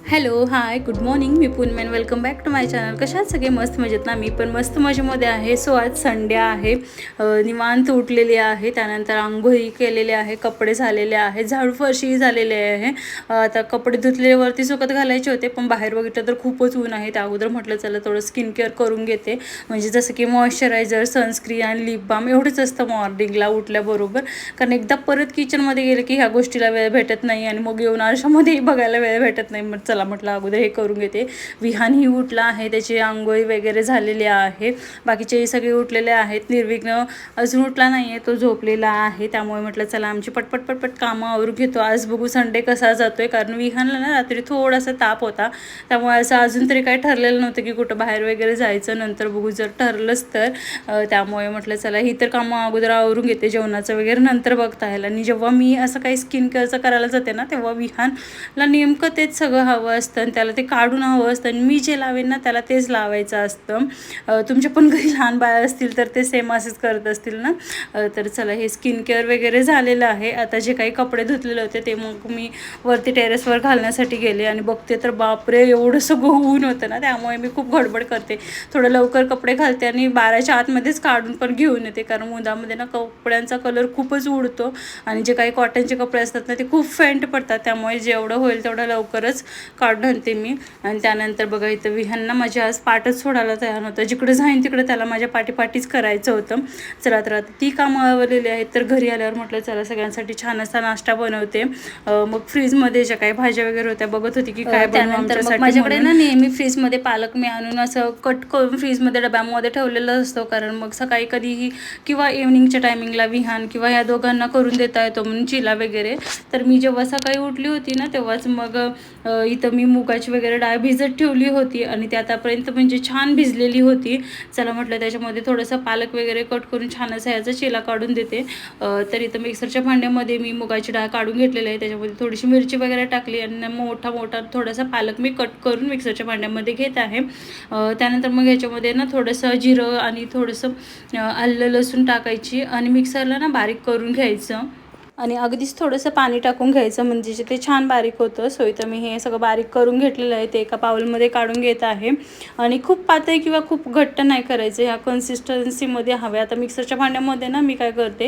Hello, hi, good morning. मी Poonam and welcome back to my channel. कशा आहात सगळे? मस्त मजेत ना? मी पण मस्त मजेमध्ये आहे. सो आज संडे आहे. निवांत उठलेली आहे. त्यानंतर आंघोळी केलेली आहे, कपडे झालेले आहे, झाडू फरशी झालेले आहे. आता कपडे धुतलेवरती सुकत घालायचे होते, पण बाहेर बघितलं तर खूपच ऊन आहे. त्या अगोदर म्हटलं चला थोडं स्किन केअर करून घेते. म्हणजे जसं की मॉइश्चरायझर, सनस्क्रीन आणि लिप बाम एवढंच असतं मॉर्निंगला उठल्याबरोबर. कारण एकदा परत किचनमध्ये गेलं की ह्या गोष्टीला वेळ भेटत नाही आणि मग येऊन आरशामध्येही बघायला वेळ भेटत नाही. मग चला म्हटलं अगोदर हे करून घेते. विहानही उठला आहे, त्याची आंघोळी वगैरे झालेली आहे. बाकीचेही सगळे उठलेले आहेत. निर्विघ्न अजून उठला नाही आहे, तो झोपलेला आहे. त्यामुळे म्हटलं चला आमची पटपट पटपट कामं आवरून घेतो. आज बघू संडे कसा जातोय, कारण विहानला ना रात्री थोडासा ताप होता. त्यामुळे असं अजून तरी काही ठरलेलं नव्हतं की कुठं बाहेर वगैरे जायचं. नंतर बघू जर ठरलंच तर. त्यामुळे म्हटलं चला ही तर कामं अगोदर आवरून घेते, जेवणाचं वगैरे नंतर बघता येईल. आणि जेव्हा मी असं काही स्किन केअरचं करायला जाते ना, तेव्हा विहानला नेमकं तेच सगळं हवं असतं आणि त्याला ते काढून हवं असतं. आणि मी जे लावेन ना त्याला तेच लावायचं असतं. तुमच्या पण घरी लहान बाळ असतील तर ते सेम असंच करत असतील ना. तर चला हे स्किन केअर वगैरे झालेलं आहे. आता जे काही कपडे धुतलेले होते ते मग मी वरती टेरेसवर घालण्यासाठी गेले आणि बघते तर बापरे एवढं सगळं ऊन होतं ना, त्यामुळे मी खूप गडबड करते. थोडं लवकर कपडे घालते आणि 12च्या आतमध्येच काढून पण घेऊन येते, कारण उन्हामध्ये ना कपड्यांचा कलर खूपच उडतो आणि जे काही कॉटनचे कपडे असतात ना ते खूप फेंट पडतात. त्यामुळे जेवढं होईल तेवढं लवकरच काढून आणते मी. आणि त्यानंतर बघा इथं विहांना माझ्या आज पाठच सोडायला तयार नव्हतं. जिकडे जाईन तिकडे त्याला माझ्या पाठीपाठीच करायचं होतं. चला तर आता ती कामं आवरलेली आहेत. तर घरी आल्यावर म्हटलं चला सगळ्यांसाठी छान असा नाश्ता बनवते. मग फ्रीजमध्ये ज्या काही भाज्या वगैरे होत्या बघत होती की काय बनवू आमच्यासाठी. माझ्याकडे ना नेहमी फ्रीजमध्ये पालक मी आणून असं कट करून फ्रीजमध्ये डब्यामध्ये ठेवलेलं असतो, कारण मग सकाळी कधीही किंवा इव्हनिंगच्या टायमिंगला विहान किंवा ह्या दोघांना करून देता येतो म्हणून चिला वगैरे. तर मी जेव्हा सकाळी उठली होती ना तेव्हाच मग इथं मी मुगाची वगैरे डाळ भिजत ठेवली होती आणि ती आतापर्यंत म्हणजे छान भिजलेली होती. चला म्हटलं त्याच्यामध्ये थोडंसं पालक वगैरे कट करून छान असं ह्याचा चिला काढून देते. तर इथं मिक्सरच्या भांड्यामध्ये मी मुगाची डाळ काढून घेतलेली आहे. त्याच्यामध्ये थोडीशी मिरची वगैरे टाकली आणि मोठा मोठा थोडासा पालक मी कट करून मिक्सरच्या भांड्यामध्ये घेत आहे. त्यानंतर मग ह्याच्यामध्ये ना थोडंसं जिरं आणि थोडंसं आलं लसूण टाकायची आणि मिक्सरला ना बारीक करून घ्यायचं आणि अगदीच थोडंसं पाणी टाकून घ्यायचं, म्हणजे ते छान बारीक होतं. सो इथं मी हे सगळं बारीक करून घेतलेलं आहे, ते एका बाउलमध्ये काढून घेत आहे. आणि खूप पातळ किंवा खूप घट्ट नाही करायचं, ह्या कन्सिस्टन्सीमध्ये हवे. आता मिक्सरच्या भांड्यामध्ये ना मी काय करते,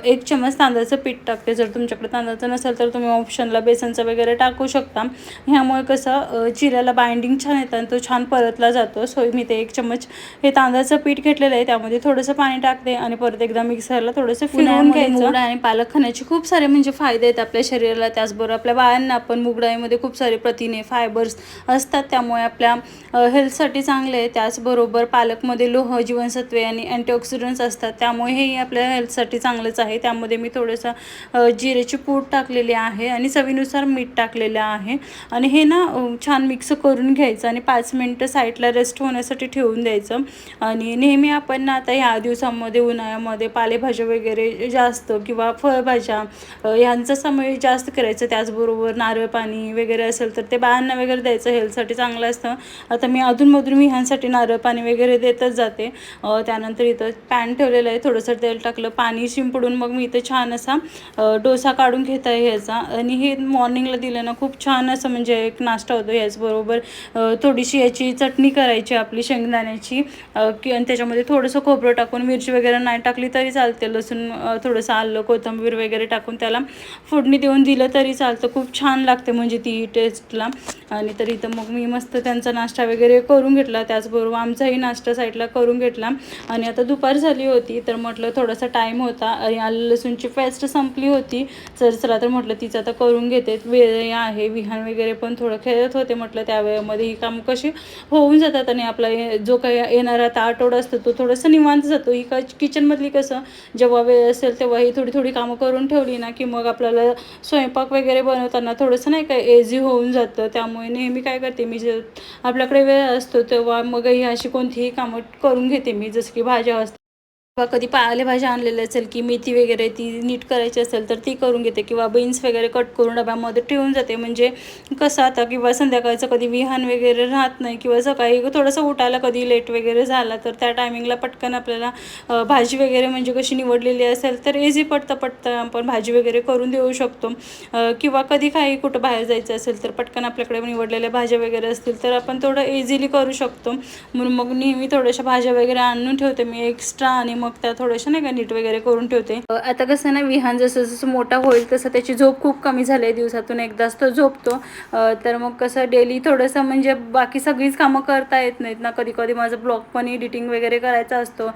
1 चमच तांदळाचं पीठ टाकते. जर तुमच्याकडे तांदळाचं नसेल तर तुम्ही ऑप्शनला बेसनचं वगैरे टाकू शकता. ह्यामुळे कसं चिऱ्याला बाइंडिंग छान येतं आणि तो छान परतला जातो. सो मी ते 1 चमच हे तांदळाचं पीठ घेतलेलं आहे, त्यामध्ये थोडंसं पाणी टाकते आणि परत एकदा मिक्सरला थोडंसं फिरवून घ्यायचं. मूग आणि पालक खाण्याची खूप सारे म्हणजे फायदे आहेत आपल्या शरीराला. त्याचबरोबर आपल्या बाळांना पण मूग डाळीमध्ये खूप सारे प्रथिने, फायबर्स असतात, त्यामुळे आपल्या हेल्थसाठी चांगले आहे. त्याचबरोबर पालकमध्ये लोह, जीवनसत्वे आणि अँटीऑक्सिडंट्स असतात, त्यामुळे हेही आपल्या हेल्थसाठी चांगलंच आहे. त्यामध्ये मी थोडंसं जिरेची पूड टाकलेली आहे आणि चवीनुसार मीठ टाकलेलं आहे. आणि हे ना छान मिक्स करून घ्यायचं आणि 5 मिनटं साईडला रेस्ट होण्यासाठी ठेवून द्यायचं. आणि नेहमी आपण ना आता ह्या दिवसांमध्ये उन्हाळ्यामध्ये पालेभाज्या वगैरे जास्त किंवा फळभाज्या ह्यांचा समावेश जास्त करायचं. त्याचबरोबर नारळ पाणी वगैरे असेल तर ते बाळांना वगैरे द्यायचं, हेल्थसाठी चांगलं असतं. आता मी अधूनमधून ह्यांसाठी नारळ पाणी वगैरे देतच जाते. त्यानंतर इथं पॅन ठेवलेलं आहे, थोडंसं तेल टाकलं, पाणी शिंपडून मग मी इथं छान असा डोसा काढून घेत आहे ह्याचा. आणि हे मॉर्निंगला दिलं ना खूप छान असं म्हणजे एक नाश्ता होतो. याचबरोबर थोडीशी याची चटणी करायची आपली शेंगदाण्याची, आणि त्याच्यामध्ये थोडंसं खोबरं टाकून, मिरची वगैरे नाही टाकली तरी चालते, लसूण थोडंसं आलं कोथिंबीर वगैरे टाकून त्याला फोडणी देऊन दिलं तरी चालतं. खूप छान लागते म्हणजे ती टेस्टला. आणि तर इथं मग मी मस्त त्यांचा नाश्ता वगैरे करून घेतला, त्याचबरोबर आमचाही नाश्ता साईडला करून घेतला. आणि आता दुपार झाली होती तर म्हटलं थोडासा टाईम होता आणि आलं लसूणची पेस्ट संपली होती. चला तर म्हटलं तिचं आता करून घेते, वेळ आहे. विहान वगैरे पण थोडं खेळत होते, म्हटलं त्या वेळेमध्ये ही कामं कशी होऊन जातात आणि आपला जो काही येणारा आता आठवडा असतो तो थोडंसं निवांत जातो. ही किचनमधली कसं जेव्हा वेळ असेल तेव्हा ही थोडी थोडी कामं करून ठेवली ना की मग आपल्याला स्वयंपाक वगैरे बनवताना थोडंसं नाही का एझी होऊन जातं. त्यामुळे नेहमी काय करते मी, जे आपल्याकडे वेळ असतो तेव्हा मग ही अशी कोणतीही कामं करून घेते मी, जसं की भाज्या असतात किंवा कधी पालेभाज्या आणलेल्या असेल की मेथी वगैरे ती नीट करायची असेल तर ती करून घेते, किंवा बीन्स वगैरे कट करून डब्यामध्ये ठेवून जाते. म्हणजे कसं आता किंवा संध्याकाळचं कधी विहान वगैरे राहत नाही, किंवा सकाळी थोडंसं उठायला कधी लेट वगैरे झाला तर त्या टायमिंगला पटकन आपल्याला भाजी वगैरे म्हणजे कशी निवडलेली असेल तर इझी पटतं आपण भाजी वगैरे करून देऊ शकतो. किंवा कधी काही कुठं बाहेर जायचं असेल तर पटकन आपल्याकडे निवडलेल्या भाज्या वगैरे असतील तर आपण थोडं इझिली करू शकतो. म्हणून मग नेहमी थोड्याशा भाज्या वगैरे आणून ठेवते मी एक्स्ट्रा, आणि मग त्या थोड्याशा नाही का नीट वगैरे करून ठेवते. आता कसं ना, विहान जसं जसं मोठा होईल तसं त्याची झोप खूप कमी झाली आहे, दिवसातून एकदाच तो झोपतो. तर मग कसं डेली थोडंसं म्हणजे बाकी सगळीच कामं करता येत नाहीत ना, कधी कधी माझं ब्लॉग पण एडिटिंग वगैरे करायचा असतो,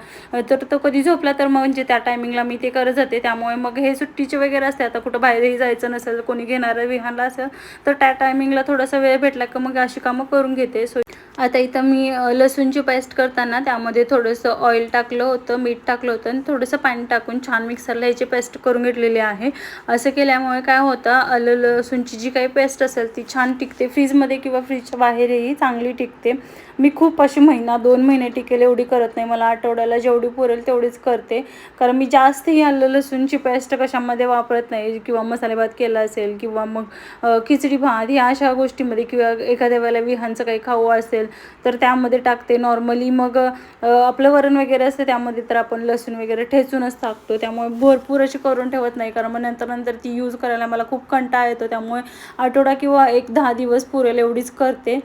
तर तो कधी झोपला तर मग म्हणजे त्या टायमिंगला मी ते करत जाते. त्यामुळे मग हे सुट्टीचे वगैरे असते, आता कुठं बाहेरही जायचं नसेल, कोणी घेणारं विहानला असेल तर त्या टायमिंगला थोडासा वेळ भेटला की मग अशी कामं करून घेते. सो आता इथं मी लसूणची पेस्ट करताना त्यामध्ये थोडंसं ऑइल टाकलं होतं, मीठ टाकलं होतं आणि थोडंसं पाणी टाकून छान मिक्सरला ह्याची पेस्ट करून घेतलेली आहे. असं केल्यामुळे काय होतं, आलं लसूणची जी काही पेस्ट असेल ती छान टिकते फ्रीजमध्ये किंवा फ्रीजच्या बाहेरही चांगली टिकते. मी खूप अशी महिना 2 महिने टिकेल एवढी करत नाही, मला आठवड्याला जेवढी पुरेल तेवढीच करते. कारण मी जास्त ही आलं लसूणची पेस्ट कशामध्ये वापरत नाही, किंवा मसाले भात केला असेल किंवा मग खिचडी भात ह्या अशा गोष्टीमध्ये, किंवा एखाद्या वेळेला विहानचं काही खाऊ असेल तर त्यामध्ये टाकते. नॉर्मली मग आपलं वरण वगैरे असते त्यामध्ये तर आपण लसूण वगैरे ठेचूनच टाकतो, त्यामुळे भरपूर अशी करून ठेवत नाही, कारण मग नंतर ती यूज करायला मला खूप कंटाळा येतो. त्यामुळे आठवडा किंवा 10 दिवस पुरेल एवढीच करते.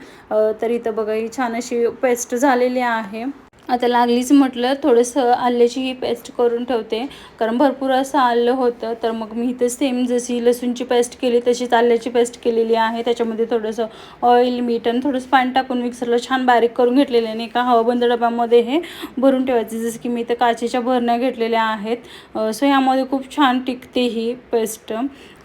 तर इथं बघा ही छान अशी पेस्ट झालेली आहे. आता लागलीच म्हटलं थोडंसं आल्याची ही पेस्ट करून ठेवते, कारण भरपूर असं आलं होतं. तर मग मी इथं सेम जशी लसूणची पेस्ट केली तशीच आल्याची पेस्ट केलेली आहे. त्याच्यामध्ये थोडंसं ऑइल, मीठ आणि थोडंसं पाणी टाकून मिक्सरला छान बारीक करून घेतलेले आहे. एका हवाबंद डब्यामध्ये हे भरून ठेवायचे, जसं की मी इथं काचेच्या भरण्या घेतलेल्या आहेत. सो ह्यामध्ये खूप छान टिकते ही पेस्ट.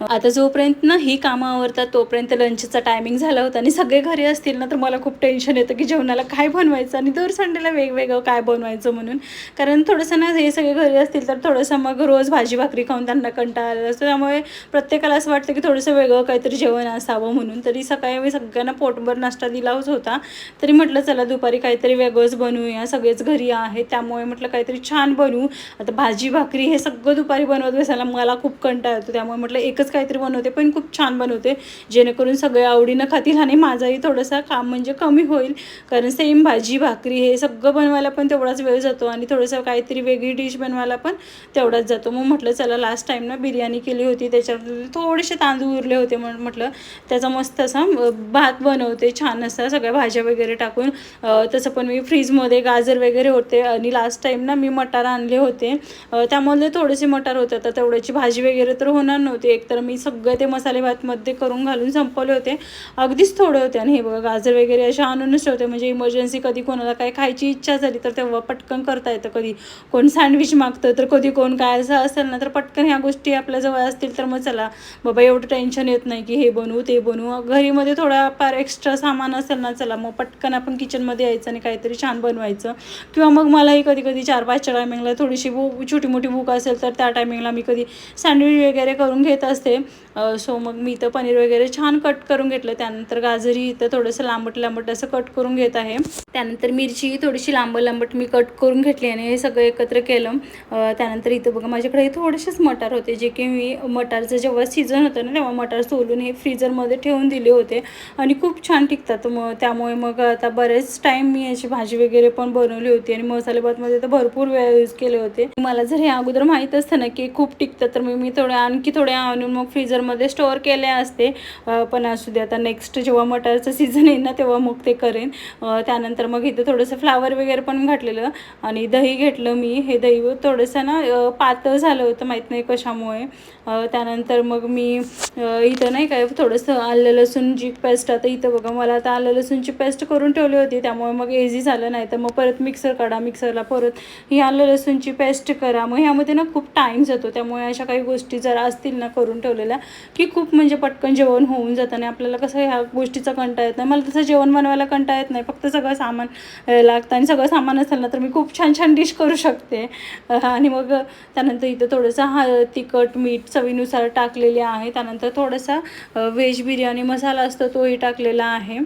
आता जोपर्यंत ना ही कामं आवरतात तोपर्यंत लंचचा टायमिंग झाला होता, आणि सगळे घरी असतील ना तर मला खूप टेन्शन येतं की जेवणाला काय बनवायचं, आणि दर संडेला वेगवेगळं काय बनवायचं म्हणून. कारण थोडंसं ना हे सगळे घरी असतील तर थोडंसं मग रोज भाजी भाकरी खाऊन त्यांना कंटाळा आलेला असतो, त्यामुळे प्रत्येकाला असं वाटतं की थोडंसं वेगळं काहीतरी जेवण असावं म्हणून. तरी सकाळी मी सगळ्यांना पोटभर नाश्ता दिलाच होता, तरी म्हटलं चला दुपारी काहीतरी वेगळंच बनवूया, सगळेच घरी आहेत त्यामुळे म्हटलं काहीतरी छान बनवू. आता भाजी भाकरी हे सगळं दुपारी बनवत बसायला मला खूप कंटाळा येतो, त्यामुळे म्हटलं एकच काहीतरी बनवते, पण खूप छान बनवते जेणेकरून सगळे आवडीनं खातील आणि माझाही थोडंसं काम म्हणजे कमी होईल. कारण सेम भाजी भाकरी हे सगळं बनवायला पण तेवढाच वेळ जातो, आणि थोडंसं काहीतरी वेगळी डिश बनवायला पण तेवढाच जातो. मग म्हटलं चला लास्ट टाईम ना बिर्याणी केली होती, त्याच्यात थोडेसे तांदूळ उरले होते, म्हणून म्हटलं त्याचा मस्त असा भात बनवते छान असा सगळ्या भाज्या वगैरे टाकून. तसं पण मी फ्रीजमध्ये गाजर वगैरे होते, आणि लास्ट टाईम ना मी मटार आणले होते, त्यामध्ये थोडेसे मटार होते. तर तेवढ्याची भाजी वगैरे तर होणार नव्हती, एकतर मी सगळे ते मसाले भातमध्ये करून घालून संपवले होते, अगदीच थोडे होते. आणि हे बघा गाजर वगैरे असे आणूनच ठेवते, म्हणजे इमर्जन्सी कधी कोणाला काय खायची इच्छा झाली तर तेव्हा पटकन करता येतं. कधी कोण सँडविच मागतं तर कधी कोण काय असं असेल ना तर पटकन ह्या गोष्टी आपल्याजवळ असतील तर मग चला बाबा एवढं टेन्शन येत नाही की हे बनवू ते बनवू. घरीमध्ये थोडाफार एक्स्ट्रा सामान असेल ना, चला मग पटकन आपण किचनमध्ये यायचं आणि काहीतरी छान बनवायचं. किंवा मग मलाही कधी कधी 4-5च्या टायमिंगला थोडीशी छोटी मोठी भूक असेल तर त्या टायमिंगला मी कधी सँडविच वगैरे करून घेत असते. सो मग मी इथं पनीर वगैरे छान कट करून घेतलं. त्यानंतर गाजरही इथं थोडंसं लांबट असं कट करून घेत आहे. त्यानंतर मिरची थोडीशी लांबट मी कट करून घेतली आणि हे सगळं एकत्र केलं. त्यानंतर इथं बघा माझ्याकडे थोडेसेच मटार होते, जे की मी मटारचं जेव्हा सीझन होतं ना तेव्हा मटार सोलून हे फ्रीजरमध्ये ठेवून दिले होते, आणि खूप छान टिकतात. मग त्यामुळे मग आता बरेच टाईम मी याची भाजी वगैरे पण बनवली होती, आणि मसाले भातमध्ये तर भरपूर वेळ यूज केले होते. मला जर हे अगोदर माहीत असतं ना की खूप टिकतं तर मी आणखी थोडे आणून मग फ्रीजरमध्ये स्टोअर केले असते. पण असू दे, आता नेक्स्ट जेव्हा मटारचं सीझन येईल ना तेव्हा मग ते करेन. त्यानंतर मग इथं थोडंसं फ्लावर वगैरे पण घातलेलं, आणि दही घेतलं मी. हे दही थोडंसं ना पातळ झालं होतं, माहीत नाही कशामुळे. त्यानंतर मग मी इथं नाही काय थोडंसं आलं लसूणची पेस्ट, आता इथं बघा मला आता आलं लसूणची पेस्ट करून ठेवली होती त्यामुळे मग इझी झालं. नाही तर मग परत मिक्सर काढा, मिक्सरला परत ही आलं लसूणची पेस्ट करा, मग ह्यामध्ये ना खूप टाईम जातो. त्यामुळे अशा काही गोष्टी जर असतील ना करून ठेवलेल्या की खूप म्हणजे पटकन जेवण होऊन जातं, आणि आपल्याला कसं ह्या गोष्टीचा कंटाळा येत नाही. मला तसं जेवण बनवायला कंटाळा येत नाही, फक्त सगळं सामान लागतं, आणि सगळं सामान असेल ना तर मी खूप छान छान डिश करू शकते. आणि मग त्यानंतर इथं थोडंसं तिखट मीठ चवीनुसार टाकलेले आहे. त्यानंतर थोडासा व्हेज बिर्याणी मसाला असतो तोही टाकलेला आहे.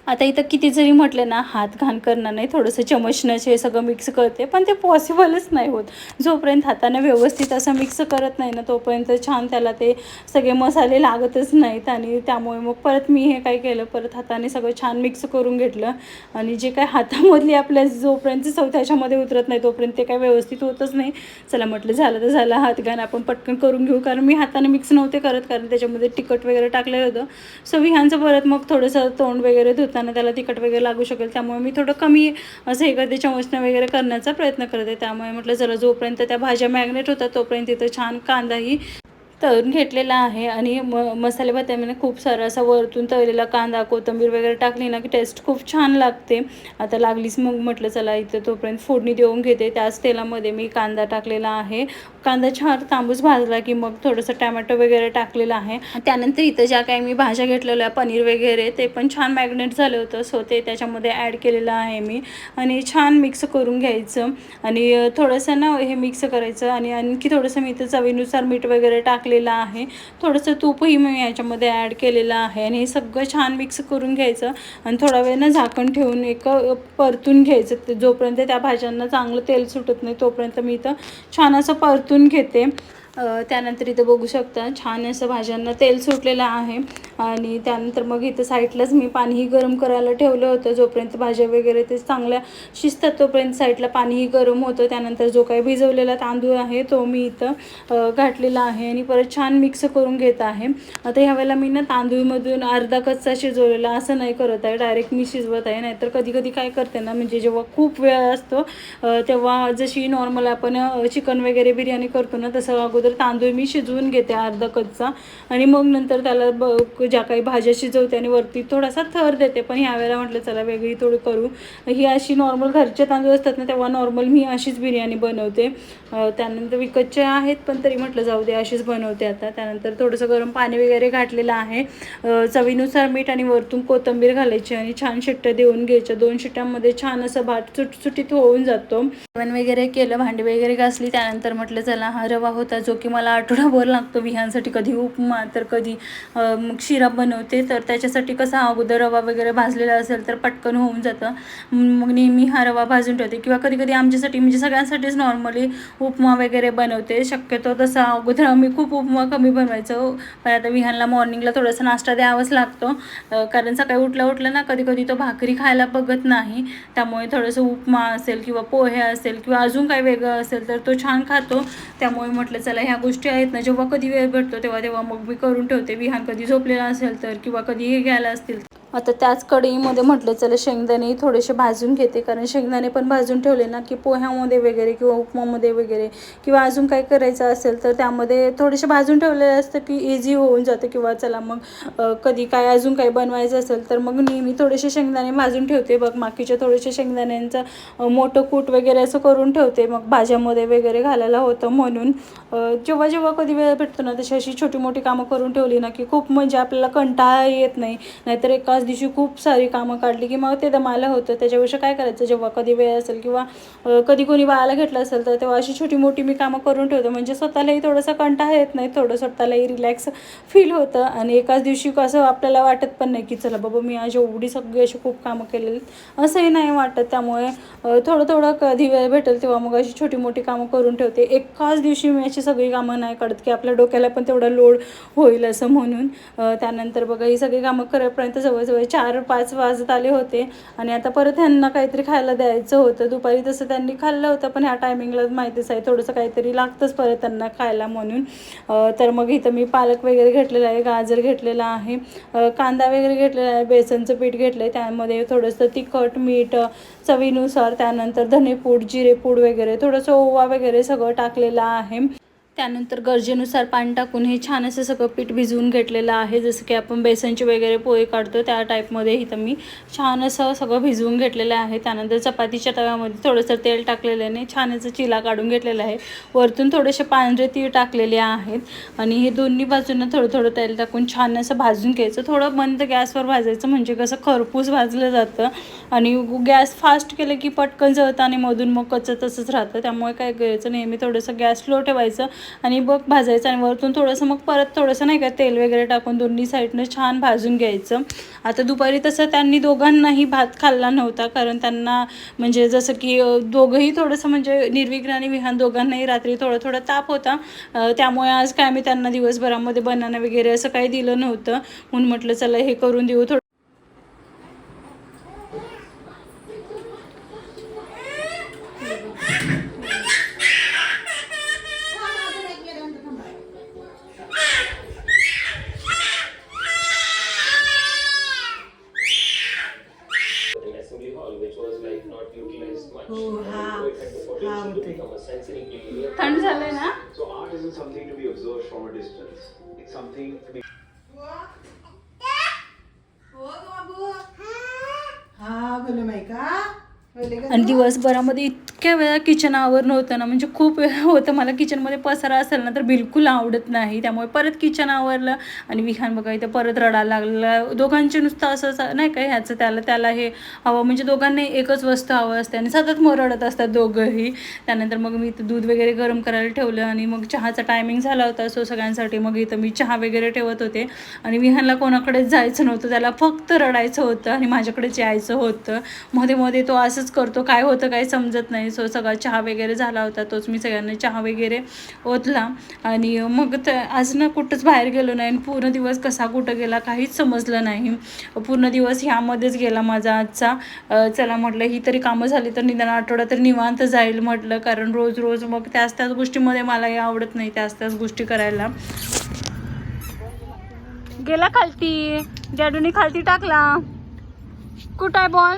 आता इथं किती जरी म्हटलं ना हात घाण करणार नाही, थोडंसं चमचनंच हे सगळं मिक्स करते, पण ते पॉसिबलच नाही होत. जोपर्यंत हाताने व्यवस्थित असं मिक्स करत नाही ना तोपर्यंत छान त्याला ते सगळे मसाले लागतच नाहीत. आणि त्यामुळे मग परत मी हे काय केलं, परत हाताने सगळं छान मिक्स करून घेतलं. आणि जे काय हातामधली आपल्या जोपर्यंत चव त्याच्यामध्ये उतरत नाही तोपर्यंत ते काय व्यवस्थित होतच नाही. चला म्हटलं झालं तर झालं, हात घाण आपण पटकन करून घेऊ, कारण मी हाताने मिक्स नव्हते करत, कारण त्याच्यामध्ये तिखट वगैरे टाकलेलं होतं. सो विहांचं परत मग थोडंसं तोंड वगैरे धुताना त्याला तिखट वगैरे लागू शकेल, त्यामुळे मी थोडं कमी असं हे करते, चमचनं वगैरे करण्याचा प्रयत्न करते. त्यामुळे म्हटलं चला जोपर्यंत त्या भाज्या मॅग्नेट होतात तोपर्यंत तिथं छान कांदाही तळून घेतलेला आहे. आणि मसाले भातामध्ये खूप सारा असा वरतून तळलेला कांदा कोथिंबीर वगैरे टाकली ना की टेस्ट खूप छान लागते. आता लागलीच मग म्हटलं चला इथं तोपर्यंत फोडणी देऊन घेते. त्याच तेलामध्ये मी कांदा टाकलेला आहे. कांदा छान तांबूस भाजला की मग थोडंसं टॅमॅटो वगैरे टाकलेलं आहे. त्यानंतर इथं ज्या काही मी भाज्या घेतलेल्या पनीर वगैरे ते पण छान मॅग्नेट झालं होतं, सो ते त्याच्यामध्ये ॲड केलेलं आहे मी. आणि छान मिक्स करून घ्यायचं. आणि थोडंसं ना हे मिक्स करायचं. आणि आणखी थोडंसं मी इथं चवीनुसार मीठ वगैरे टाकलेलं आहे. थोडंसं तूपही मी याच्यामध्ये ॲड केलेलं आहे. आणि हे सगळं छान मिक्स करून घ्यायचं. आणि थोडा वेळ ना झाकण ठेवून परतून घ्यायचं. जोपर्यंत त्या भाज्यांना चांगलं तेल सुटत नाही तोपर्यंत मी इथं छान असं परतून घेते. त्यानंतर इथं बघू शकता छान असं भाज्यांना तेल सुटलेलं आहे. आणि त्यानंतर मग इथं साईडलाच मी पाणीही गरम करायला ठेवलं होतं. जोपर्यंत भाज्या वगैरे ते चांगल्या शिजतात तोपर्यंत साईडला पाणीही गरम होतं. त्यानंतर जो काही भिजवलेला तांदूळ आहे तो मी इथं घातलेला आहे आणि परत छान मिक्स करून घेत आहे. आता ह्यावेळेला मी ना तांदूळमधून अर्धा कच्चा शिजवलेला असं नाही करत आहे, डायरेक्ट मी शिजवत आहे. नाहीतर कधी कधी काय करते ना, म्हणजे जेव्हा खूप वेळ असतो तेव्हा जशी नॉर्मल आपण चिकन वगैरे बिर्याणी करतो ना तसं अगोदर तांदूळ मी शिजवून घेते अर्धा कच्चा. आणि मग नंतर त्याला ज्या काही भाज्या शिजवते आणि वरती थोडासा थर देते. पण ह्यावेळेला म्हटलं चला वेगळी थोडी करू. ही अशी नॉर्मल घरचे तांदूळ असतात ना तेव्हा नॉर्मल मी अशीच बिर्याणी बनवते. त्यानंतर विकतचे आहेत पण तरी म्हटलं जाऊ दे अशीच बनवते आता. त्यानंतर थोडंसं गरम पाणी वगैरे घातलेलं आहे. चवीनुसार मीठ आणि वरतून कोथिंबीर घालायची आणि छान शिट्ट्या देऊन घ्यायच्या. 2 शिट्ट्यांमध्ये छान असं भात सुटसुटीत होऊन जातो. जेवण वगैरे केलं, भांडी वगैरे घासली. त्यानंतर म्हटलं चला हा रवा होता जो की मला आठवडाभर लागतो विहांसाठी, कधी उपमा तर कधी मग शिरा बनवते. तर त्याच्यासाठी कसा अगोदर रवा वगैरे भाजलेला असेल तर पटकन होऊन जातं. मग नेहमी हा रवा भाजून ठेवते. किंवा कधी कधी आमच्यासाठी म्हणजे सगळ्यांसाठीच नॉर्मली उपमा वगैरे बनवते. शक्यतो तसा अगोदर आम्ही खूप उपमा कमी बनवायचो, पण आता विहानला मॉर्निंगला थोडासा नाश्ता द्यावाच लागतो. कारण सकाळी उठलं ना कधी कधी तो भाकरी खायला बघत नाही. त्यामुळे थोडंसं उपमा असेल किंवा पोहे असेल किंवा अजून काही वेगळं असेल तर तो छान खातो. त्यामुळे म्हटलं चला ह्या गोष्टी आहेत ना, जेव्हा कधी वेळ भेटतो तेव्हा मग मी करून ठेवते. विहान कधी झोपलेला असेल तर किंवा कधी हे घ्यायला असतील. आता त्याच कढईमध्ये म्हटलं चला शेंगदाणे थोडेसे भाजून घेते, कारण शेंगदाणे पण भाजून ठेवले ना की पोह्यामध्ये वगैरे किंवा उपमामध्ये वगैरे किंवा अजून काही करायचं असेल तर त्यामध्ये थोडेसे भाजून ठेवलेले असतं की इझी होऊन जातं. किंवा चला मग कधी काय अजून काही बनवायचं असेल तर मग नेहमी थोडेसे शेंगदाणे भाजून ठेवते. बघ मागच्या थोडेसे शेंगदाण्यांचं मोठं कूट वगैरे असं करून ठेवते, मग भाज्यामध्ये वगैरे घालायला होतं म्हणून. जेव्हा जेव्हा कधी वेळ भेटतो ना तशी अशी छोटी मोठी कामं करून ठेवली ना की खूप म्हणजे आपल्याला कंटाळा येत नाही. नाहीतर एकाच दिवशी खूप सारी कामं काढली की मग ते दमायला होतं. त्याच्यापेक्षा काय करायचं, जेव्हा कधी वेळ असेल किंवा कधी कोणी बाळाला घेतलं असेल तर तेव्हा अशी छोटी मोठी मी कामं करून ठेवतो. म्हणजे स्वतःलाही थोडंसं कंटाळा येत नाही, थोडं स्वतःलाही रिलॅक्स फील होतं. आणि एकाच दिवशी कसं आपल्याला वाटत पण नाही की चला बाबा मी आज एवढी सगळी अशी खूप कामं केलेली, असंही नाही वाटत. त्यामुळे थोडं कधी वेळ भेटेल तेव्हा मग अशी छोटी मोठी कामं करून ठेवते. एकाच दिवशी मी अशी सगळी कामं नाही काढत की आपल्या डोक्याला पण तेवढा लोड होईल असं म्हणून. त्यानंतर बघा ही सगळी कामं करेपर्यंत जवळजवळ 4-5 वाजत आले होते. आणि आता परत ह्यांना काहीतरी खायला द्यायचं होतं. दुपारी तसं त्यांनी खाल्लं होतं पण ह्या टायमिंगला माहितीच आहे थोडंसं काहीतरी लागतंच परत त्यांना खायला म्हणून. तर मग इथं मी पालक वगैरे घेतलेला आहे, गाजर घेतलेला आहे, कांदा वगैरे घेतलेला आहे, बेसनचं पीठ घेतलं आहे. त्यामध्ये थोडंसं तिखट मीठ चवीनुसार, त्यानंतर धनेपूड जिरेपूड वगैरे थोडंसं ओवा वगैरे सगळं टाकलेलं आहे. त्यानंतर गरजेनुसार पाणी टाकून हे छान असं सगळं पीठ भिजवून घेतलेलं आहे. जसं की आपण बेसनचे वगैरे पोहे काढतो त्या टाईपमध्ये इथं मी छान असं सगळं भिजवून घेतलेलं आहे. त्यानंतर चपातीच्या तव्यामध्ये थोडंसं तेल टाकलेल्याने छान असं चिला काढून घेतलेला आहे. वरतून थोडेसे पांढरे तीळ टाकलेले आहेत. आणि हे दोन्ही बाजूंना थोडं तेल टाकून छान असं भाजून घ्यायचं. थोडं मंद गॅसवर भाजायचं म्हणजे कसं खरपूस भाजलं जातं. आणि गॅस फास्ट केलं की पटकन जळतं आणि मधून मग कच्चं तसंच राहतं. त्यामुळे काय करायचं, नेहमी थोडंसं गॅस स्लो ठेवायचं. आणि बघ भाजायचं आणि वरतून थोडंसं मग परत थोडंसं नाही का तेल वगैरे टाकून दोन्ही साईडनं छान भाजून घ्यायचं. आता दुपारी तसं त्यांनी दोघांनाही भात खाल्ला नव्हता, कारण त्यांना म्हणजे जसं की दोघंही थोडंसं म्हणजे निर्विघ्न आणि विहान दोघांनाही रात्री थोडं थोडं ताप होता. त्यामुळे आज काय मी त्यांना दिवसभरामध्ये बनाना वगैरे असं काही दिलं नव्हतं. म्हणून म्हटलं चला हे करून देऊ. थोडं थंड झालंय ना. आणि दिवसभरामध्ये इतक्या वेळा किचन आवरणं होतं ना, म्हणजे खूप वेळा होतं. मला किचनमध्ये पसारा असेल ना तर बिलकुल आवडत नाही. त्यामुळे परत किचन आवरलं आणि विहान बघा इथं परत रडायला लागलं. दोघांचे नुसतं असं नाही का ह्याचं त्याला हे हवं, म्हणजे दोघांनी एकच वस्तू हवं असते आणि सतत मग रडत असतात दोघंही. त्यानंतर मग मी इथं दूध वगैरे गरम करायला ठेवलं आणि मग चहाचा टायमिंग झाला होता सो सगळ्यांसाठी मग इथं मी चहा वगैरे ठेवत होते. आणि विहानला कोणाकडेच जायचं नव्हतं, त्याला फक्त रडायचं होतं आणि माझ्याकडेच यायचं होतं. मध्ये मध्ये तो असंच करतो, काय होतं काय समजत नाही. सो सगळा चहा वगैरे झाला होता, तोच मी सगळ्यांना चहा वगैरे ओतला. आणि मग आज ना कुठंच बाहेर गेलो नाही. पूर्ण दिवस कसा कुठं गेला काहीच समजलं नाही. पूर्ण दिवस ह्यामध्येच गेला माझा आजचा. चला म्हटलं ही तरी कामं झाली तर निदान आठवडा तर निवांत जाईल म्हटलं, कारण रोज रोज मग त्याच गोष्टीमध्ये मलाही आवडत नाही त्याच गोष्टी करायला. गेला खालती, डॅडूनी खालती टाकला. कुठं आहे बॉल?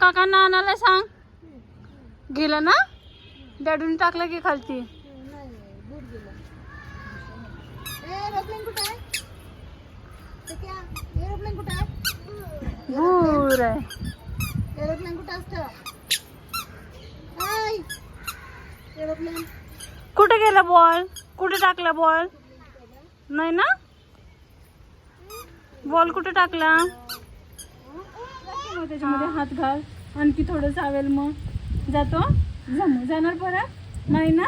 काकांना आणायला सांग. गेला ना, डॅडून टाकलं की खालती. दूर आहे. कुठे गेला बॉल? कुठे टाकला बॉल? नाही ना, बॉल कुठे टाकला? त्याच्यामध्ये हात घाल, आणखी थोडं चावेल मग जातो. जाणार परत नाही ना?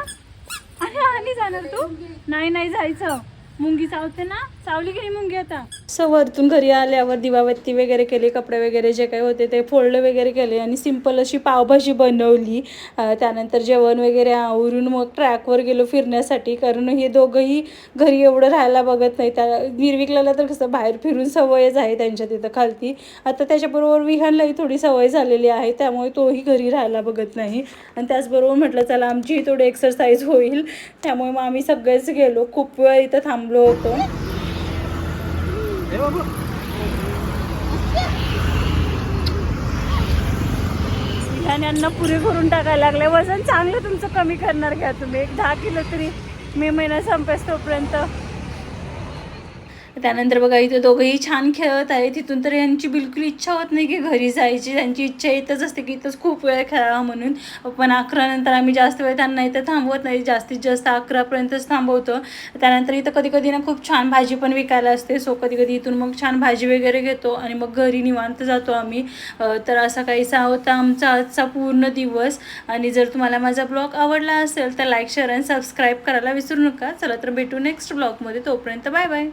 आणि जाणार तू? नाही जायचं. मुंगी चावते ना, चावली की नाही मुंगी आता. वरतून घरी आल्यावर दिवाबत्ती वगैरे केली, कपडे वगैरे जे काही होते ते फोल्ड वगैरे केले आणि सिंपल अशी पावभाजी बनवली. त्यानंतर जेवण वगैरे आवरून मग ट्रॅकवर गेलो फिरण्यासाठी, कारण हे दोघंही घरी एवढं राहायला बघत नाही. त्या निर्विकला तर कसं बाहेर फिरून सवयच आहे त्यांच्या तिथं खालती. आता त्याच्याबरोबर विहानलाही थोडी सवय झालेली आहे, त्यामुळे तोही घरी राहायला बघत नाही. आणि त्याचबरोबर म्हटलं चला आमचीही थोडी एक्सरसाइज होईल, त्यामुळे मग आम्ही सगळेच गेलो. खूप वेळ इथं थांबलो होतो. यांना पुरे करून टाकायला लागले. वजन चांगलं तुमचं कमी करणार घ्या तुम्ही, एक 10 किलो तरी मे महिना संपेस तोपर्यंत. त्यानंतर बघा इथे दोघंही छान खेळत आहे. तिथून तर यांची बिलकुल इच्छा होत नाही की घरी जायची. त्यांची इच्छा इथंच असते की इथंच खूप वेळ खेळावा म्हणून. पण 11 नंतर आम्ही जास्त वेळ त्यांना इथं थांबवत नाही, जास्तीत जास्त 11पर्यंतच थांबवतो. त्यानंतर इथं कधी कधी ना खूप छान भाजी पण विकायला असते. सो कधी कधी इथून मग छान भाजी वगैरे घेतो आणि मग घरी निवांत जातो आम्ही. तर असा काहीसा होता आमचा आजचा पूर्ण दिवस. आणि जर तुम्हाला माझा ब्लॉग आवडला असेल तर लाईक शेअर आणि सबस्क्राईब करायला विसरू नका. चला तर भेटू नेक्स्ट ब्लॉगमध्ये, तोपर्यंत बाय बाय.